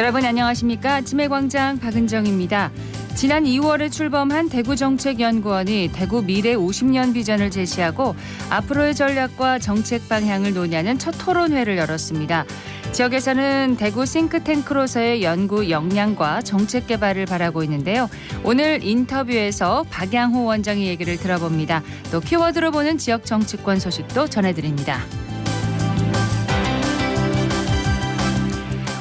여러분 안녕하십니까? 아침의 광장 박은정입니다. 지난 2월에 출범한 대구정책연구원이 대구 미래 50년 비전을 제시하고 앞으로의 전략과 정책 방향을 논의하는 첫 토론회를 열었습니다. 지역에서는 대구 싱크탱크로서의 연구 역량과 정책 개발을 바라고 있는데요. 오늘 인터뷰에서 박양호 원장의 얘기를 들어봅니다. 또 키워드로 보는 지역 정치권 소식도 전해드립니다.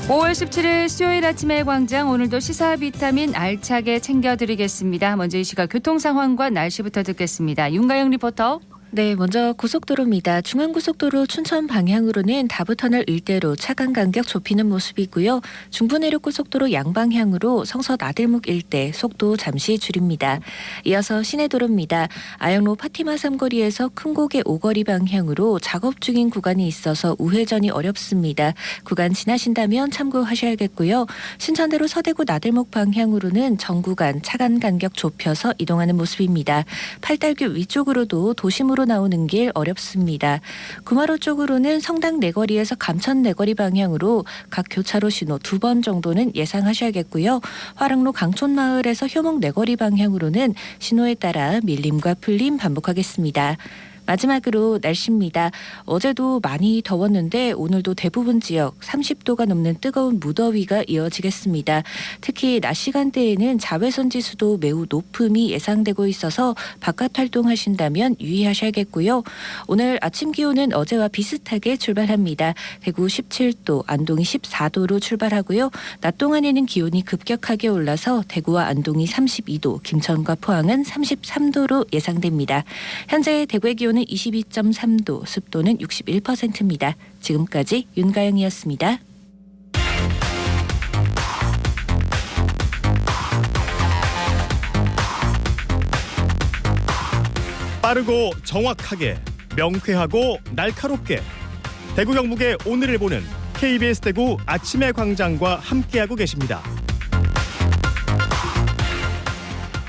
5월 17일 수요일 아침의 광장, 오늘도 시사 비타민 알차게 챙겨드리겠습니다. 먼저 이 시각 교통 상황과 날씨부터 듣겠습니다. 윤가영 리포터. 네, 먼저 고속도로입니다. 중앙고속도로 춘천 방향으로는 다부터널 일대로 차간 간격 좁히는 모습이고요. 중부내륙고속도로 양방향으로 성서 나들목 일대 속도 잠시 줄입니다. 이어서 시내도로입니다. 아영로 파티마 삼거리에서 큰고개 오거리 방향으로 작업 중인 구간이 있어서 우회전이 어렵습니다. 구간 지나신다면 참고하셔야겠고요. 신천대로 서대구 나들목 방향으로는 전 구간 차간 간격 좁혀서 이동하는 모습입니다. 팔달교 위쪽으로도 도심으로 나오는 길 어렵습니다. 구마로 쪽으로는 성당 내거리에서 감천 내거리 방향으로 각 교차로 신호 2번 정도는 예상하셔야겠고요. 화랑로 강촌마을에서 효목 내거리 방향으로는 신호에 따라 밀림과 풀림 반복하겠습니다. 마지막으로 날씨입니다. 어제도 많이 더웠는데 오늘도 대부분 지역 30도가 넘는 뜨거운 무더위가 이어지겠습니다. 특히 낮 시간대에는 자외선 지수도 매우 높음이 예상되고 있어서 바깥 활동하신다면 유의하셔야겠고요. 오늘 아침 기온은 어제와 비슷하게 출발합니다. 대구 17도, 안동이 14도로 출발하고요. 낮 동안에는 기온이 급격하게 올라서 대구와 안동이 32도, 김천과 포항은 33도로 예상됩니다. 현재 대구의 기온은 22.3도, 습도는 61%입니다. 지금까지 윤가영이었습니다. 빠르고 정확하게, 명쾌하고 날카롭게 대구 경북의 오늘을 보는 KBS 대구 아침의 광장과 함께하고 계십니다.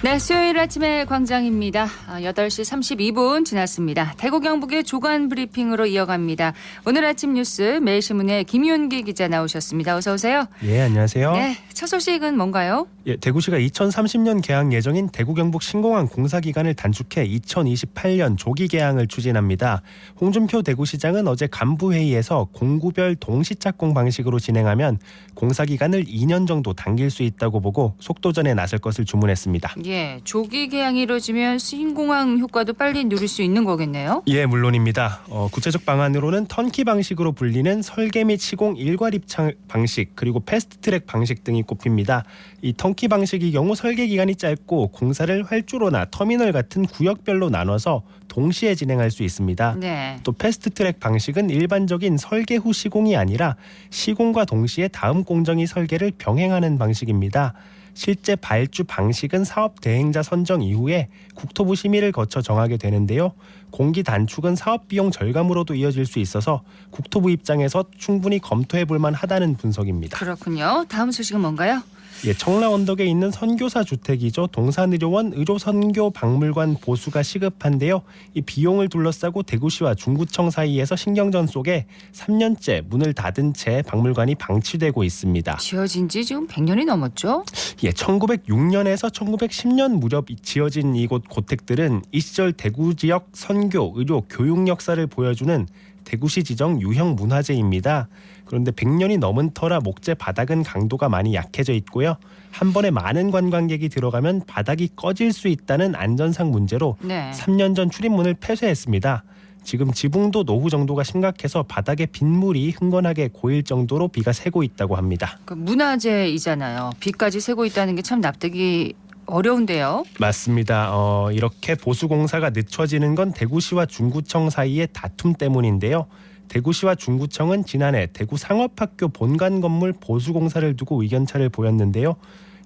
네, 수요일 아침의 광장입니다. 8시 32분 지났습니다. 대구 경북의 주간 브리핑으로 이어갑니다. 오늘 아침 뉴스 매일신문의 김윤기 기자 나오셨습니다. 어서 오세요. 예, 안녕하세요. 네, 첫 소식은 뭔가요? 예, 대구시가 2030년 개항 예정인 대구 경북 신공항 공사 기간을 단축해 2028년 조기 개항을 추진합니다. 홍준표 대구시장은 어제 간부회의에서 공구별 동시착공 방식으로 진행하면 공사 기간을 2년 정도 당길 수 있다고 보고 속도전에 나설 것을 주문했습니다. 예, 조기 개항이 이루어지면 신공항 효과도 빨리 누릴 수 있는 거겠네요? 예, 물론입니다. 구체적 방안으로는 턴키 방식으로 불리는 설계 및 시공 일괄 입찰 방식, 그리고 패스트트랙 방식 등이 꼽힙니다. 이 턴키 방식의 경우 설계 기간이 짧고 공사를 활주로나 터미널 같은 구역별로 나눠서 동시에 진행할 수 있습니다. 네. 또 패스트트랙 방식은 일반적인 설계 후 시공이 아니라 시공과 동시에 다음 공정이 설계를 병행하는 방식입니다. 실제 발주 방식은 사업 대행자 선정 이후에 국토부 심의를 거쳐 정하게 되는데요. 공기 단축은 사업 비용 절감으로도 이어질 수 있어서 국토부 입장에서 충분히 검토해 볼 만하다는 분석입니다. 그렇군요. 다음 소식은 뭔가요? 예, 청라 언덕에 있는 선교사 주택이죠. 동산의료원 의료선교박물관 보수가 시급한데요. 이 비용을 둘러싸고 대구시와 중구청 사이에서 신경전 속에 3년째 문을 닫은 채 박물관이 방치되고 있습니다. 지어진 지 지금 100년이 넘었죠? 예, 1906년에서 1910년 무렵 지어진 이곳 고택들은 이 시절 대구 지역 선교, 의료, 교육 역사를 보여주는 대구시 지정 유형 문화재입니다. 그런데 100년이 넘은 터라 목재 바닥은 강도가 많이 약해져 있고요. 한 번에 많은 관광객이 들어가면 바닥이 꺼질 수 있다는 안전상 문제로 3년 전 출입문을 폐쇄했습니다. 지금 지붕도 노후 정도가 심각해서 바닥에 빗물이 흥건하게 고일 정도로 비가 새고 있다고 합니다. 그 문화재이잖아요. 비까지 새고 있다는 게 참 납득이 어려운데요. 맞습니다. 이렇게 보수공사가 늦춰지는 건 대구시와 중구청 사이의 다툼 때문인데요. 대구시와 중구청은 지난해 대구 상업학교 본관 건물 보수공사를 두고 의견차를 보였는데요.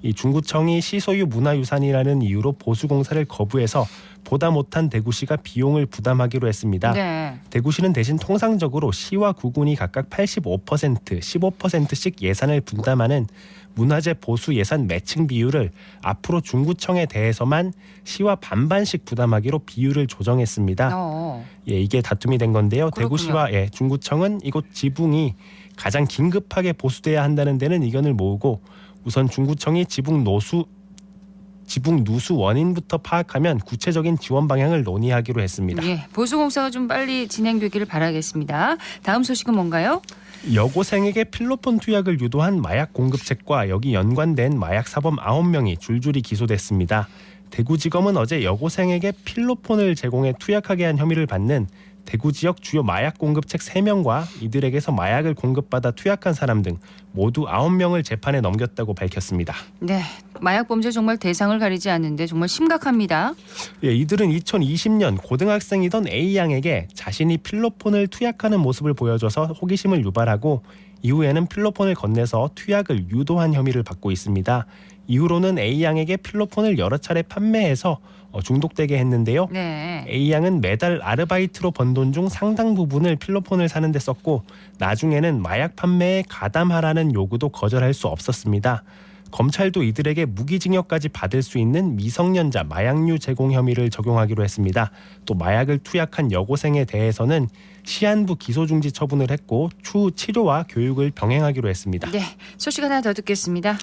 이 중구청이 시소유 문화유산이라는 이유로 보수공사를 거부해서 보다 못한 대구시가 비용을 부담하기로 했습니다. 네. 대구시는 대신 통상적으로 시와 구군이 각각 85%, 15%씩 예산을 분담하는 문화재 보수 예산 매칭 비율을 앞으로 중구청에 대해서만 시와 반반씩 부담하기로 비율을 조정했습니다. 예, 이게 다툼이 된 건데요. 그렇군요. 대구시와 중구청은 이곳 지붕이 가장 긴급하게 보수돼야 한다는 데는 의견을 모으고 우선 중구청이 지붕 누수 원인부터 파악하면 구체적인 지원 방향을 논의하기로 했습니다. 예, 보수 공사가 좀 빨리 진행되기를 바라겠습니다. 다음 소식은 뭔가요? 여고생에게 필로폰 투약을 유도한 마약 공급책과 여기 연관된 마약 사범 9명이 줄줄이 기소됐습니다. 대구지검은 어제 여고생에게 필로폰을 제공해 투약하게 한 혐의를 받는 대구 지역 주요 마약 공급책 3명과 이들에게서 마약을 공급받아 투약한 사람 등 모두 9명을 재판에 넘겼다고 밝혔습니다. 네, 마약 범죄 정말 대상을 가리지 않는데 정말 심각합니다. 예, 이들은 2020년 고등학생이던 A양에게 자신이 필로폰을 투약하는 모습을 보여줘서 호기심을 유발하고 이후에는 필로폰을 건네서 투약을 유도한 혐의를 받고 있습니다. 이후로는 A양에게 필로폰을 여러 차례 판매해서 중독되게 했는데요. 네. A양은 매달 아르바이트로 번 돈 중 상당 부분을 필로폰을 사는 데 썼고 나중에는 마약 판매에 가담하라는 요구도 거절할 수 없었습니다. 검찰도 이들에게 무기징역까지 받을 수 있는 미성년자 마약류 제공 혐의를 적용하기로 했습니다. 또 마약을 투약한 여고생에 대해서는 시한부 기소중지 처분을 했고 추후 치료와 교육을 병행하기로 했습니다. 네, 소식 하나 더 듣겠습니다.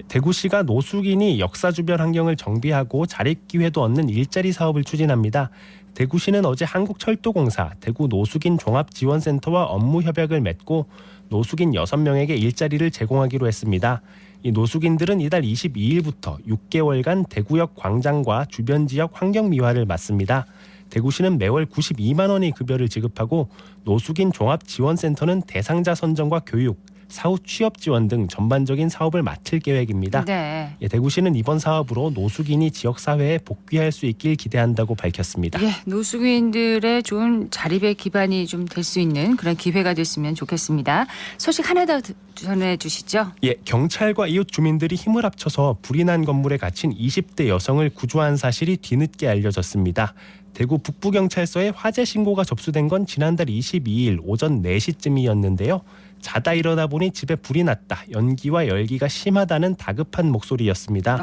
대구시가 노숙인이 역사 주변 환경을 정비하고 자립기회도 얻는 일자리 사업을 추진합니다. 대구시는 어제 한국철도공사, 대구 노숙인 종합지원센터와 업무 협약을 맺고 노숙인 6명에게 일자리를 제공하기로 했습니다. 이 노숙인들은 이달 22일부터 6개월간 대구역 광장과 주변 지역 환경 미화를 맡습니다. 대구시는 매월 92만 원의 급여를 지급하고 노숙인 종합지원센터는 대상자 선정과 교육, 사후 취업 지원 등 전반적인 사업을 맡을 계획입니다. 네. 예, 대구시는 이번 사업으로 노숙인이 지역사회에 복귀할 수 있길 기대한다고 밝혔습니다. 예, 노숙인들의 좋은 자립의 기반이 좀 될 수 있는 그런 기회가 됐으면 좋겠습니다. 소식 하나 더 전해주시죠. 예, 경찰과 이웃 주민들이 힘을 합쳐서 불이 난 건물에 갇힌 20대 여성을 구조한 사실이 뒤늦게 알려졌습니다. 대구 북부경찰서에 화재 신고가 접수된 건 지난달 22일 오전 4시쯤이었는데요. 자다 일어나 보니 집에 불이 났다. 연기와 열기가 심하다는 다급한 목소리였습니다.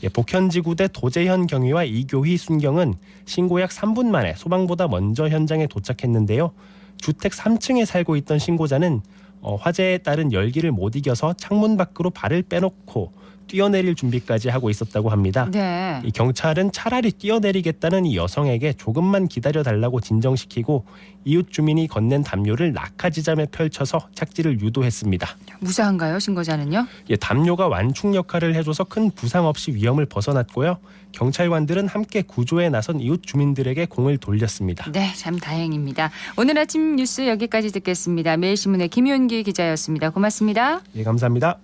예, 복현지구대 도재현 경위와 이교희 순경은 신고 약 3분 만에 소방보다 먼저 현장에 도착했는데요. 주택 3층에 살고 있던 신고자는 화재에 따른 열기를 못 이겨서 창문 밖으로 발을 빼놓고 뛰어내릴 준비까지 하고 있었다고 합니다. 네. 이 경찰은 차라리 뛰어내리겠다는 이 여성에게 조금만 기다려달라고 진정시키고 이웃 주민이 건넨 담요를 낙하지점에 펼쳐서 착지를 유도했습니다. 무사한가요, 신고자는요? 예, 담요가 완충 역할을 해줘서 큰 부상 없이 위험을 벗어났고요. 경찰관들은 함께 구조에 나선 이웃 주민들에게 공을 돌렸습니다. 네, 참 다행입니다. 오늘 아침 뉴스 여기까지 듣겠습니다. 매일신문의 김윤기 기자였습니다. 고맙습니다. 예, 감사합니다.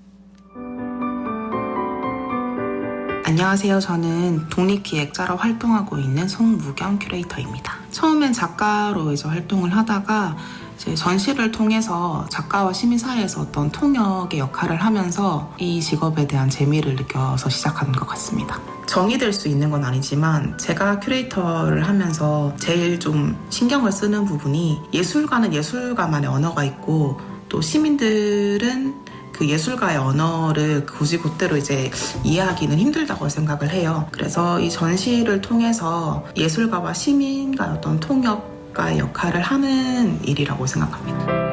안녕하세요. 저는 독립기획자로 활동하고 있는 송무경 큐레이터입니다. 처음엔 작가로 이제 활동을 하다가 이제 전시를 통해서 작가와 시민사회에서 어떤 통역의 역할을 하면서 이 직업에 대한 재미를 느껴서 시작한 것 같습니다. 정의될 수 있는 건 아니지만 제가 큐레이터를 하면서 제일 좀 신경을 쓰는 부분이 예술가는 예술가만의 언어가 있고 또 시민들은 그 예술가의 언어를 굳이 그대로 이제 이해하기는 힘들다고 생각을 해요. 그래서 이 전시를 통해서 예술가와 시민과의 어떤 통역가의 역할을 하는 일이라고 생각합니다.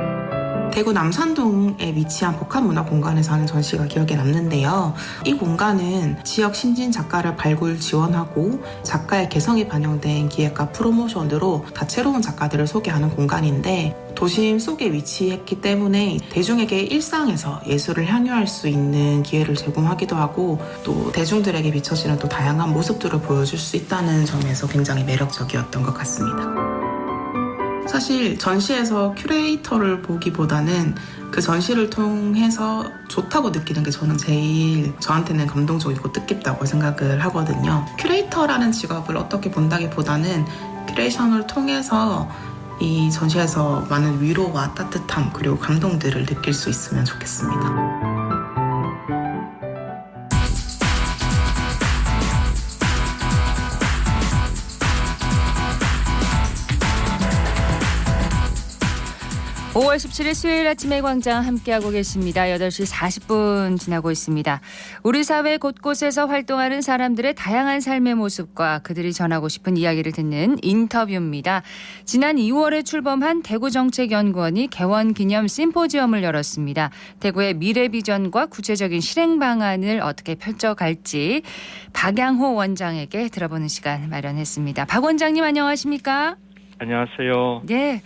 대구 남산동에 위치한 복합문화공간에서 하는 전시가 기억에 남는데요. 이 공간은 지역 신진 작가를 발굴 지원하고 작가의 개성이 반영된 기획과 프로모션으로 다채로운 작가들을 소개하는 공간인데 도심 속에 위치했기 때문에 대중에게 일상에서 예술을 향유할 수 있는 기회를 제공하기도 하고 또 대중들에게 비춰지는 또 다양한 모습들을 보여줄 수 있다는 점에서 굉장히 매력적이었던 것 같습니다. 사실 전시에서 큐레이터를 보기보다는 그 전시를 통해서 좋다고 느끼는 게 저는 제일 저한테는 감동적이고 뜻깊다고 생각을 하거든요. 큐레이터라는 직업을 어떻게 본다기보다는 큐레이션을 통해서 이 전시에서 많은 위로와 따뜻함 그리고 감동들을 느낄 수 있으면 좋겠습니다. 5월 17일 수요일 아침의 광장 함께하고 계십니다. 8시 40분 지나고 있습니다. 우리 사회 곳곳에서 활동하는 사람들의 다양한 삶의 모습과 그들이 전하고 싶은 이야기를 듣는 인터뷰입니다. 지난 2월에 출범한 대구정책연구원이 개원 기념 심포지엄을 열었습니다. 대구의 미래 비전과 구체적인 실행 방안을 어떻게 펼쳐갈지 박양호 원장에게 들어보는 시간 마련했습니다. 박 원장님 안녕하십니까? 안녕하세요. 네.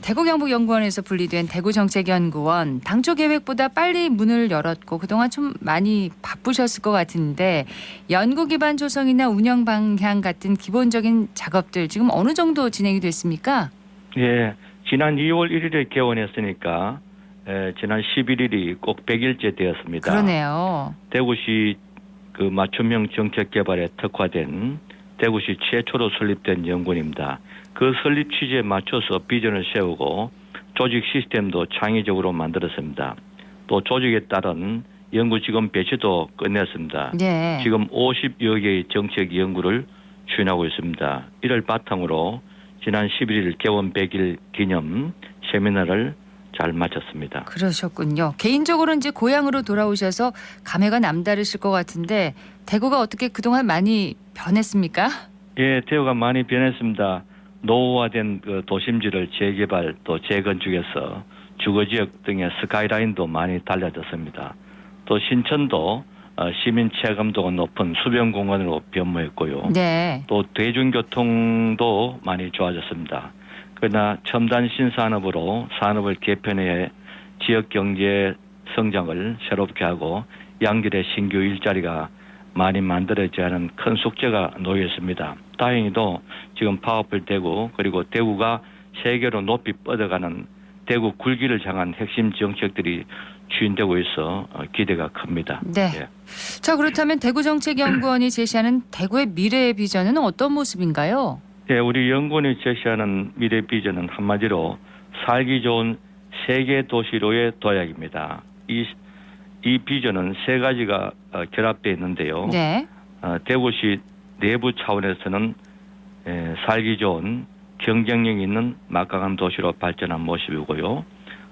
대구경북연구원에서 분리된 대구정책연구원 당초 계획보다 빨리 문을 열었고 그동안 좀 많이 바쁘셨을 것 같은데 연구 기반 조성이나 운영 방향 같은 기본적인 작업들 지금 어느 정도 진행이 됐습니까? 예, 지난 2월 1일에 개원했으니까 지난 11일이 꼭 100일째 되었습니다. 그러네요. 대구시 그 맞춤형 정책 개발에 특화된 대구시 최초로 설립된 연구원입니다. 그 설립 취지에 맞춰서 비전을 세우고 조직 시스템도 창의적으로 만들었습니다. 또 조직에 따른 연구 직원 배치도 끝냈습니다. 네. 지금 50여 개의 정책 연구를 추진하고 있습니다. 이를 바탕으로 지난 11일 개원 100일 기념 세미나를 잘 마쳤습니다. 그러셨군요. 개인적으로 이제 고향으로 돌아오셔서 감회가 남다르실 것 같은데 대구가 어떻게 그동안 많이 변했습니까? 예, 대구가 많이 변했습니다. 노후화된 그 도심지를 재개발 또 재건축해서 주거지역 등의 스카이라인도 많이 달라졌습니다. 또 신천도 시민 체감도가 높은 수변공원으로 변모했고요. 네. 또 대중교통도 많이 좋아졌습니다. 그러나 첨단 신산업으로 산업을 개편해 지역 경제 성장을 새롭게 하고 양질의 신규 일자리가 많이 만들어져야 하는 큰 숙제가 놓여 있습니다. 다행히도 지금 파워풀 대구 그리고 대구가 세계로 높이 뻗어가는 대구 굴기를 향한 핵심 정책들이 추진되고 있어 기대가 큽니다. 네. 예. 자, 그렇다면 대구정책연구원이 제시하는 대구의 미래의 비전은 어떤 모습인가요? 예, 우리 연구원이 제시하는 미래 비전은 한마디로 살기 좋은 세계 도시로의 도약입니다. 이 비전은 세 가지가 결합되어 있는데요. 네. 대구시 내부 차원에서는 살기 좋은 경쟁력 있는 막강한 도시로 발전한 모습이고요.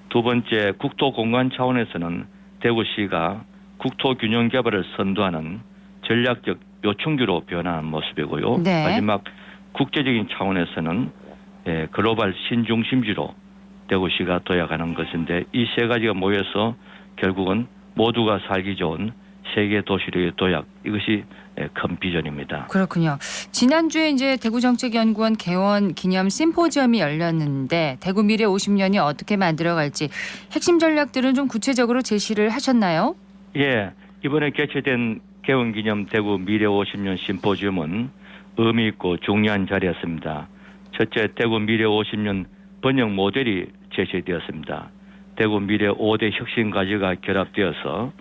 두 번째 국토 공간 차원에서는 대구시가 국토 균형 개발을 선도하는 전략적 요충지로 변화한 모습이고요. 네. 마지막 국제적인 차원에서는 글로벌 신중심지로 대구시가 도약하는 것인데 이 세 가지가 모여서 결국은 모두가 살기 좋은 세계 도시로의 도약 이것이 큰 비전입니다. 그렇군요. 지난주에 이제 대구정책연구원 개원 기념 심포지엄이 열렸는데 대구 미래 50년이 어떻게 만들어갈지 핵심 전략들은 좀 구체적으로 제시를 하셨나요? 예, 이번에 개최된 개원 기념 대구 미래 50년 심포지엄은 의미 있고 중요한 자리였습니다. 첫째, 대구 미래 50년 번역 모델이 제시되었습니다. 대구 미래 5대 혁신 과제가 결합되어서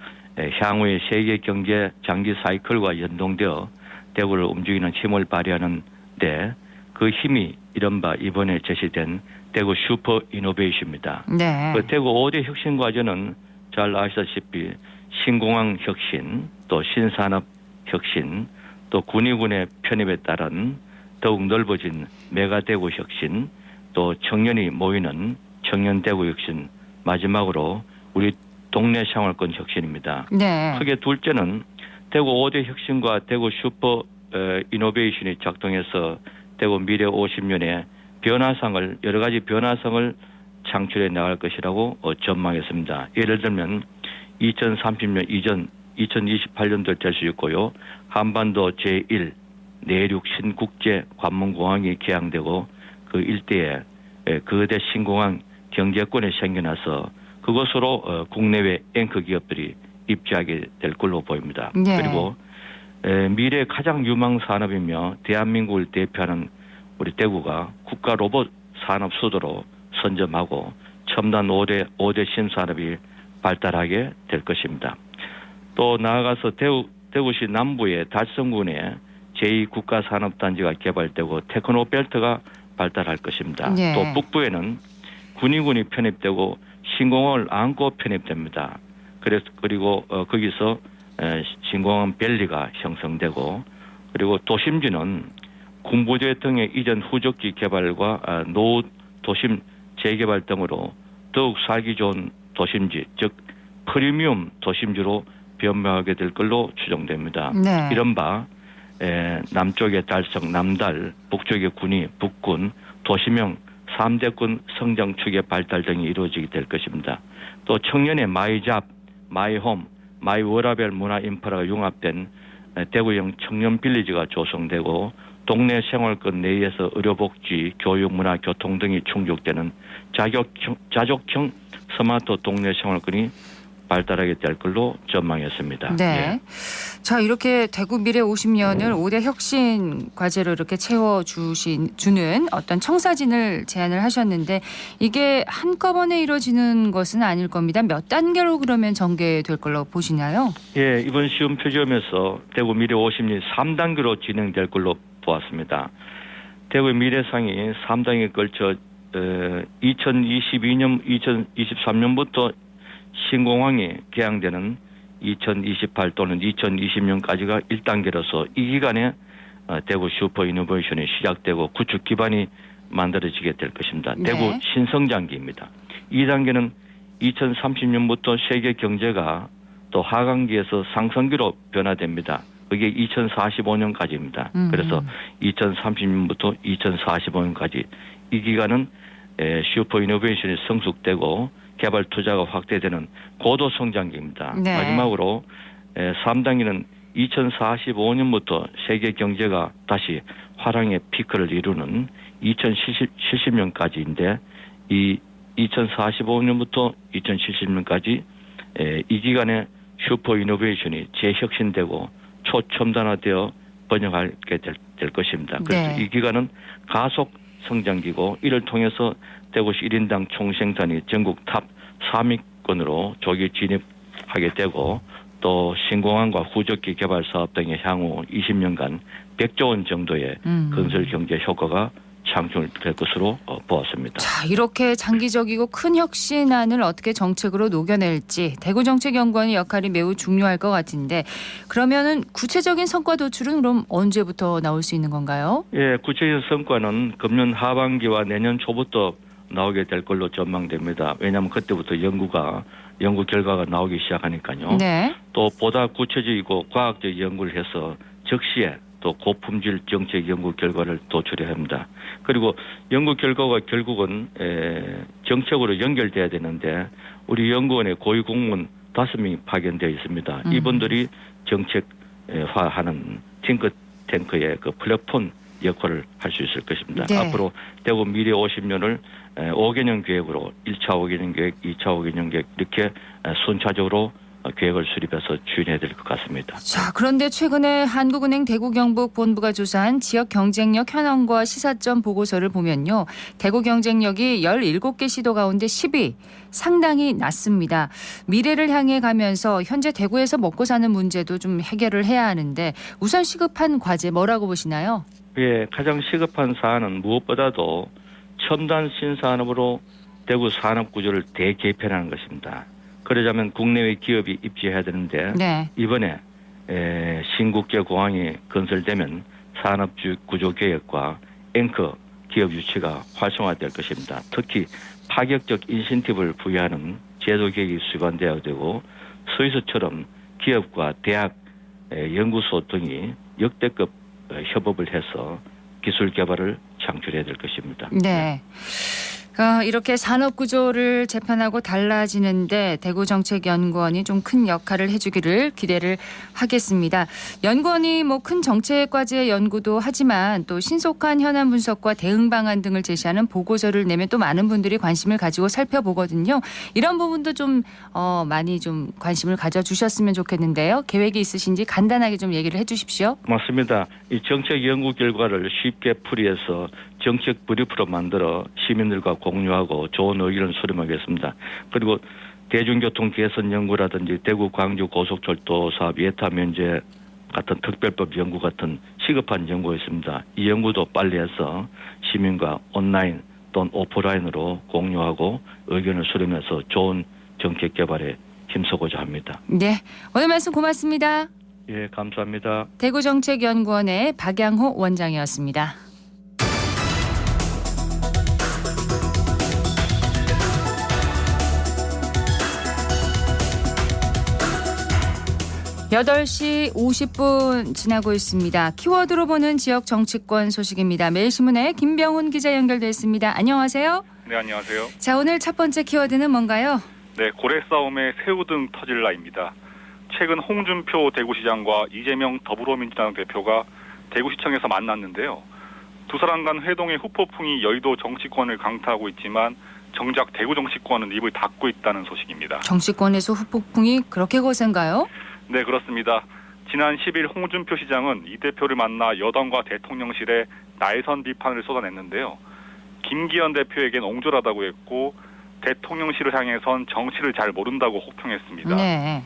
향후의 세계 경제 장기 사이클과 연동되어 대구를 움직이는 힘을 발휘하는데 그 힘이 이른바 이번에 제시된 대구 슈퍼 이노베이션입니다. 네. 그 대구 5대 혁신 과제는 잘 아시다시피 신공항 혁신, 또 신산업 혁신, 또 군위군의 편입에 따른 더욱 넓어진 메가대구 혁신, 또 청년이 모이는 청년대구 혁신, 마지막으로 우리 동네 생활권 혁신입니다. 네. 크게 둘째는 대구 5대 혁신과 대구 슈퍼 이노베이션이 작동해서 대구 미래 50년의 변화상을 여러 가지 변화상을 창출해 나갈 것이라고 전망했습니다. 예를 들면 2030년 이전 2028년도 될 수 있고요. 한반도 제1 내륙 신국제 관문공항이 개항되고 그 일대에 거대 신공항 경제권이 생겨나서 그것으로 국내외 앵커 기업들이 입주하게 될 걸로 보입니다. 네. 그리고 미래 가장 유망 산업이며 대한민국을 대표하는 우리 대구가 국가 로봇 산업 수도로 선점하고 첨단 5대 신산업이 발달하게 될 것입니다. 또 나아가서 대구시 남부의 달성군에 제2국가산업단지가 개발되고 테크노벨트가 발달할 것입니다. 네. 또 북부에는 군위군이 편입되고 신공항을 안고 편입됩니다. 그리고 거기서 신공항 밸리가 형성되고 그리고 도심지는 군부대 등의 이전 후적지 개발과 노후 도심 재개발 등으로 더욱 살기 좋은 도심지, 즉 프리미엄 도심지로 변모하게 될 걸로 추정됩니다. 네. 이른바 남쪽의 달성 남달, 북쪽의 군이 북군, 도시명 3대군 성장축의 발달 등이 이루어지게 될 것입니다. 또 청년의 마이잡, 마이홈, 마이워라벨 문화 인프라가 융합된 대구형 청년 빌리지가 조성되고 동네 생활권 내에서 의료복지, 교육, 문화, 교통 등이 충족되는 자족형 스마트 동네 생활권이 발달하게 될 걸로 전망했습니다. 네. 자, 이렇게 대구 미래 50년을 5대 혁신 과제로 이렇게 주는 어떤 청사진을 제안을 하셨는데 이게 한꺼번에 이루어지는 것은 아닐 겁니다. 몇 단계로 그러면 전개될 걸로 보시나요? 예, 이번 시험 표점에서 대구 미래 50년 3단계로 진행될 걸로 보았습니다. 대구 미래상이 3단계에 걸쳐 2022년, 2023년부터 신공항이 개항되는 2028 또는 2020년까지가 1단계로서 이 기간에 대구 슈퍼 이노베이션이 시작되고 구축 기반이 만들어지게 될 것입니다. 네. 대구 신성장기입니다. 2단계는 2030년부터 세계 경제가 또 하강기에서 상승기로 변화됩니다. 그게 2045년까지입니다. 그래서 2030년부터 2045년까지 이 기간은 슈퍼 이노베이션이 성숙되고 개발 투자가 확대되는 고도 성장기입니다. 네. 마지막으로 3단계는 2045년부터 세계 경제가 다시 화랑의 피크를 이루는 2070년까지인데 이 2045년부터 2070년까지 이 기간에 슈퍼 이노베이션이 재혁신되고 초첨단화되어 번영하게 될 것입니다. 그래서 네. 이 기간은 가속 성장기고 이를 통해서 대구시 1인당 총생산이 전국 탑 3위권으로 조기 진입하게 되고 또 신공항과 후적기 개발 사업 등의 향후 20년간 100조 원 정도의 건설 경제 효과가 창출될 것으로 보았습니다. 자, 이렇게 장기적이고 큰 혁신안을 어떻게 정책으로 녹여낼지 대구정책연구원의 역할이 매우 중요할 것 같은데 그러면은 구체적인 성과 도출은 그럼 언제부터 나올 수 있는 건가요? 예, 구체적인 성과는 금년 하반기와 내년 초부터 나오게 될 걸로 전망됩니다. 왜냐하면 그때부터 연구 결과가 나오기 시작하니까요. 네. 또 보다 구체적이고 과학적 연구를 해서 적시에 또 고품질 정책 연구 결과를 도출해야 합니다. 그리고 연구 결과가 결국은 정책으로 연결돼야 되는데 우리 연구원에 고위 공무원 5명이 파견되어 있습니다. 이분들이 정책화하는 팅크탱크의 그 플랫폼 역할을 할 수 있을 것입니다. 네. 앞으로 대구 미래 50년을 5개년 계획으로 1차 5개년 계획, 2차 5개년 계획 이렇게 순차적으로 계획을 수립해서 추진해야 될 것 같습니다. 자, 그런데 최근에 한국은행 대구경북본부가 조사한 지역 경쟁력 현황과 시사점 보고서를 보면요. 대구 경쟁력이 17개 시도 가운데 10위, 상당히 낮습니다. 미래를 향해 가면서 현재 대구에서 먹고 사는 문제도 좀 해결을 해야 하는데 우선 시급한 과제 뭐라고 보시나요? 예, 가장 시급한 사안은 무엇보다도 첨단 신산업으로 대구 산업 구조를 대개편하는 것입니다. 그러자면 국내외 기업이 입지해야 되는데 네. 이번에 신국제 공항이 건설되면 산업 구조 개혁과 앵커 기업 유치가 활성화될 것입니다. 특히 파격적 인센티브를 부여하는 제도 개혁이 수반되어야 되고 스위스처럼 기업과 대학, 연구소 등이 역대급 협업을 해서 기술 개발을 창출해야 될 것입니다. 네. 이렇게 산업 구조를 재편하고 달라지는데 대구정책연구원이 좀 큰 역할을 해주기를 기대를 하겠습니다. 연구원이 뭐 큰 정책 과제 연구도 하지만 또 신속한 현안 분석과 대응 방안 등을 제시하는 보고서를 내면 또 많은 분들이 관심을 가지고 살펴보거든요. 이런 부분도 좀 많이 좀 관심을 가져주셨으면 좋겠는데요. 계획이 있으신지 간단하게 좀 얘기를 해주십시오. 맞습니다. 이 정책 연구 결과를 쉽게 풀이해서 정책 브리프로 만들어 시민들과 공유하고 좋은 의견을 수렴하겠습니다. 그리고 대중교통 개선 연구라든지 대구 광주 고속철도 사업 예타 면제 같은 특별법 연구 같은 시급한 연구가 있습니다. 이 연구도 빨리 해서 시민과 온라인 또는 오프라인으로 공유하고 의견을 수렴해서 좋은 정책 개발에 힘쓰고자 합니다. 네, 오늘 말씀 고맙습니다. 예, 감사합니다. 대구정책연구원의 박양호 원장이었습니다. 8시 50분 지나고 있습니다. 키워드로 보는 지역 정치권 소식입니다. 매일신문의 김병훈 기자 연결돼 있습니다. 안녕하세요. 네, 안녕하세요. 자, 오늘 첫 번째 키워드는 뭔가요? 네, 고래 싸움에 새우등 터질라입니다. 최근 홍준표 대구시장과 이재명 더불어민주당 대표가 대구시청에서 만났는데요. 두 사람 간 회동의 후폭풍이 여의도 정치권을 강타하고 있지만 정작 대구 정치권은 입을 닫고 있다는 소식입니다. 정치권에서 후폭풍이 그렇게 거센가요? 네, 그렇습니다. 지난 10일 홍준표 시장은 이 대표를 만나 여당과 대통령실에 날선 비판을 쏟아냈는데요. 김기현 대표에겐 옹졸하다고 했고 대통령실을 향해선 정치를 잘 모른다고 혹평했습니다. 네.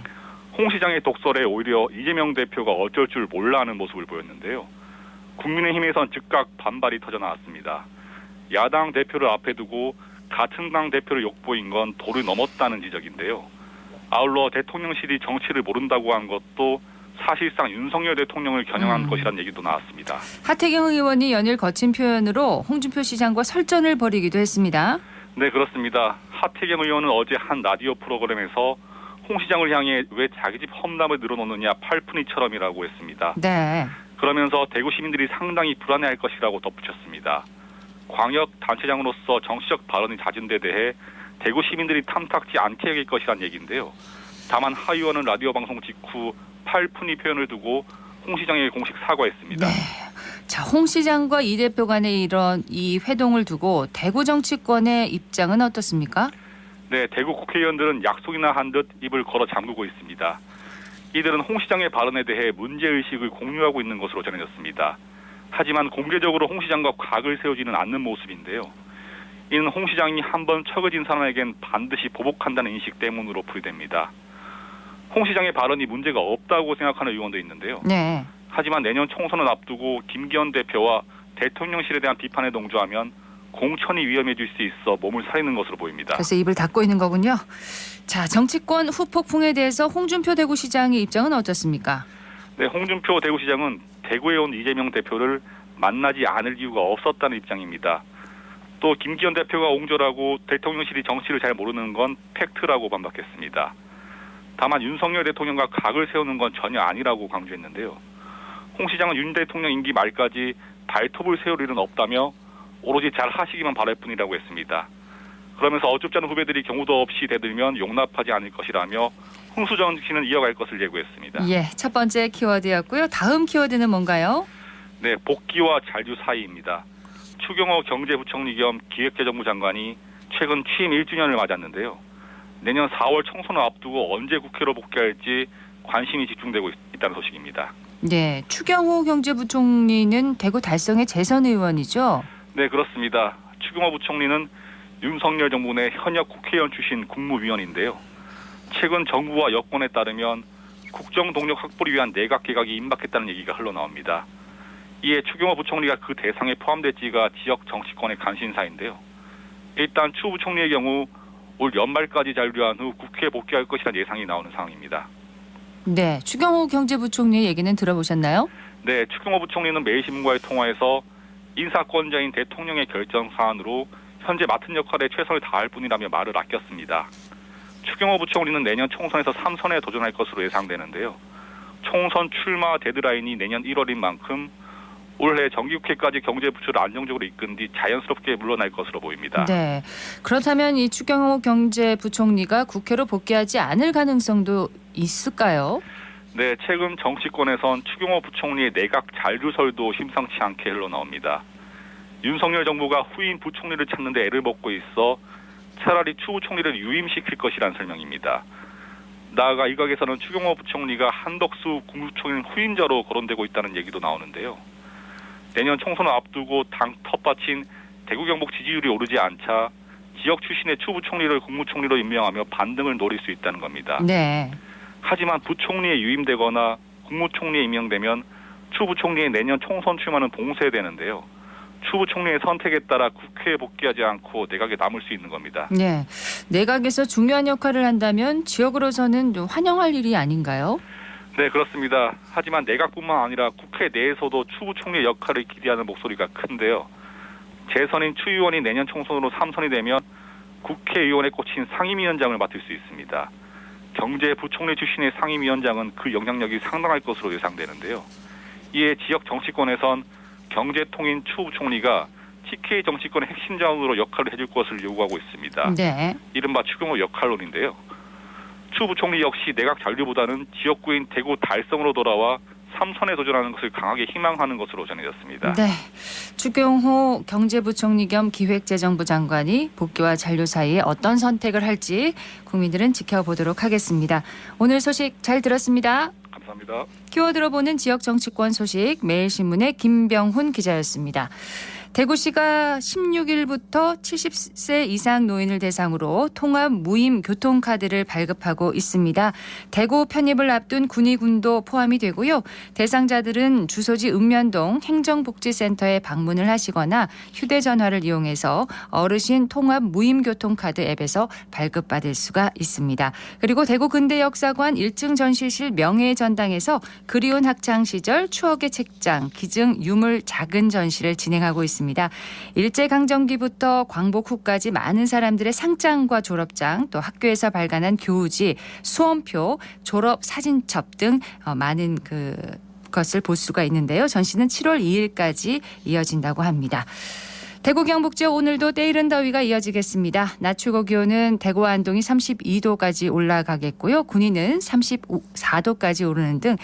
홍 시장의 독설에 오히려 이재명 대표가 어쩔 줄 몰라 하는 모습을 보였는데요. 국민의힘에선 즉각 반발이 터져 나왔습니다. 야당 대표를 앞에 두고 같은 당 대표를 욕보인 건 도를 넘었다는 지적인데요. 아울러 대통령실이 정치를 모른다고 한 것도 사실상 윤석열 대통령을 겨냥한 것이라는 얘기도 나왔습니다. 하태경 의원이 연일 거친 표현으로 홍준표 시장과 설전을 벌이기도 했습니다. 네, 그렇습니다. 하태경 의원은 어제 한 라디오 프로그램에서 홍 시장을 향해 왜 자기 집 험담을 늘어놓느냐 팔푼이처럼이라고 했습니다. 네. 그러면서 대구 시민들이 상당히 불안해할 것이라고 덧붙였습니다. 광역 단체장으로서 정치적 발언이 잦은 데 대해 대구 시민들이 탐탁지 않게 여길 것이란 얘기인데요. 다만 하 의원은 라디오 방송 직후 팔푼이 표현을 두고 홍 시장에게 공식 사과했습니다. 네. 자, 홍 시장과 이 대표 간의 이런 이 회동을 두고 대구 정치권의 입장은 어떻습니까? 네, 대구 국회의원들은 약속이나 한 듯 입을 걸어 잠그고 있습니다. 이들은 홍 시장의 발언에 대해 문제의식을 공유하고 있는 것으로 전해졌습니다. 하지만 공개적으로 홍 시장과 각을 세우지는 않는 모습인데요. 이는 홍 시장이 한번 처거진 사람에겐 반드시 보복한다는 인식 때문으로 풀이됩니다. 홍 시장의 발언이 문제가 없다고 생각하는 의원도 있는데요. 네. 하지만 내년 총선을 앞두고 김기현 대표와 대통령실에 대한 비판에 동조하면 공천이 위험해질 수 있어 몸을 사리는 것으로 보입니다. 그래서 입을 닫고 있는 거군요. 자, 정치권 후폭풍에 대해서 홍준표 대구시장의 입장은 어떻습니까? 네, 홍준표 대구시장은 대구에 온 이재명 대표를 만나지 않을 이유가 없었다는 입장입니다. 또 김기현 대표가 옹졸하고 대통령실이 정치를 잘 모르는 건 팩트라고 반박했습니다. 다만 윤석열 대통령과 각을 세우는 건 전혀 아니라고 강조했는데요. 홍 시장은 윤 대통령 임기 말까지 발톱을 세울 일은 없다며 오로지 잘 하시기만 바랄 뿐이라고 했습니다. 그러면서 어줍지 않은 후배들이 경우도 없이 대들면 용납하지 않을 것이라며 홍수 정치는 이어갈 것을 예고했습니다. 예, 첫 번째 키워드였고요. 다음 키워드는 뭔가요? 네, 복귀와 잔류 사이입니다. 추경호 경제부총리 겸 기획재정부 장관이 최근 취임 1주년을 맞았는데요. 내년 4월 총선을 앞두고 언제 국회로 복귀할지 관심이 집중되고 있다는 소식입니다. 네, 추경호 경제부총리는 대구 달성의 재선 의원이죠? 네, 그렇습니다. 추경호 부총리는 윤석열 정부 내 현역 국회의원 출신 국무위원인데요. 최근 정부와 여권에 따르면 국정 동력 확보를 위한 내각 개각이 임박했다는 얘기가 흘러나옵니다. 이에 추경호 부총리가 그 대상에 포함될지가 지역 정치권의 관심사인데요. 일단 추 부총리의 경우 올 연말까지 잔류한 후 국회에 복귀할 것이라는 예상이 나오는 상황입니다. 네, 추경호 경제부총리의 얘기는 들어보셨나요? 네, 추경호 부총리는 매일신문과의 통화에서 인사권자인 대통령의 결정 사안으로 현재 맡은 역할에 최선을 다할 뿐이라며 말을 아꼈습니다. 추경호 부총리는 내년 총선에서 3선에 도전할 것으로 예상되는데요. 총선 출마 데드라인이 내년 1월인 만큼 올해 정기국회까지 경제부처를 안정적으로 이끈 뒤 자연스럽게 물러날 것으로 보입니다. 네, 그렇다면 이 추경호 경제부총리가 국회로 복귀하지 않을 가능성도 있을까요? 네, 최근 정치권에선 추경호 부총리의 내각 잔류설도 심상치 않게 흘러나옵니다. 윤석열 정부가 후임 부총리를 찾는 데 애를 먹고 있어 차라리 추 부총리를 유임시킬 것이라는 설명입니다. 나아가 일각에서는 추경호 부총리가 한덕수 국무총리 후임자로 거론되고 있다는 얘기도 나오는데요. 내년 총선을 앞두고 당 텃밭인 대구 경북 지지율이 오르지 않자 지역 출신의 추 부총리를 국무총리로 임명하며 반등을 노릴 수 있다는 겁니다. 네. 하지만 부총리에 유임되거나 국무총리에 임명되면 추 부총리의 내년 총선 출마는 봉쇄되는데요. 추 부총리의 선택에 따라 국회에 복귀하지 않고 내각에 남을 수 있는 겁니다. 네, 내각에서 중요한 역할을 한다면 지역으로서는 좀 환영할 일이 아닌가요? 네, 그렇습니다. 하지만 내각뿐만 아니라 국회 내에서도 추 부총리의 역할을 기대하는 목소리가 큰데요. 재선인 추 의원이 내년 총선으로 3선이 되면 국회의원에 꽂힌 상임위원장을 맡을 수 있습니다. 경제부총리 출신의 상임위원장은 그 영향력이 상당할 것으로 예상되는데요. 이에 지역 정치권에선 경제통인 추부총리가 TK 정치권의 핵심 자원으로 역할을 해줄 것을 요구하고 있습니다. 네. 이른바 추경호 역할론인데요. 추 부총리 역시 내각 잔류보다는 지역구인 대구 달성으로 돌아와 3선에 도전하는 것을 강하게 희망하는 것으로 전해졌습니다. 네. 추경호 경제부총리 겸 기획재정부 장관이 복귀와 잔류 사이에 어떤 선택을 할지 국민들은 지켜보도록 하겠습니다. 오늘 소식 잘 들었습니다. 감사합니다. 키워 들어보는 지역 정치권 소식 매일신문의 김병훈 기자였습니다. 대구시가 16일부터 70세 이상 노인을 대상으로 통합 무임 교통카드를 발급하고 있습니다. 대구 편입을 앞둔 군의군도 포함이 되고요. 대상자들은 주소지 읍면동 행정복지센터에 방문을 하시거나 휴대전화를 이용해서 어르신 통합 무임 교통카드 앱에서 발급받을 수가 있습니다. 그리고 대구 근대역사관 1층 전시실 명예의 전당에서 그리운 학창시절 추억의 책장 기증 유물 작은 전시를 진행하고 있습니다. 일제강점기부터 광복 후까지 많은 사람들의 상장과 졸업장, 또 학교에서 발간한 교우지, 수험표, 졸업 사진첩 등 많은 것을 볼 수가 있는데요. 전시는 7월 2일까지 이어진다고 합니다. 대구 경북 지역 오늘도 때이른 더위가 이어지겠습니다. 낮 최고 기온은 대구와 안동이 32도까지 올라가겠고요. 군위는 34도까지 오르는 등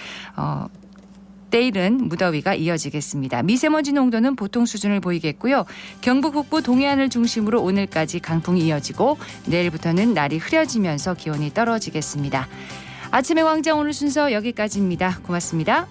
때이른 무더위가 이어지겠습니다. 미세먼지 농도는 보통 수준을 보이겠고요. 경북 북부 동해안을 중심으로 오늘까지 강풍이 이어지고 내일부터는 날이 흐려지면서 기온이 떨어지겠습니다. 아침의 광장 오늘 순서 여기까지입니다. 고맙습니다.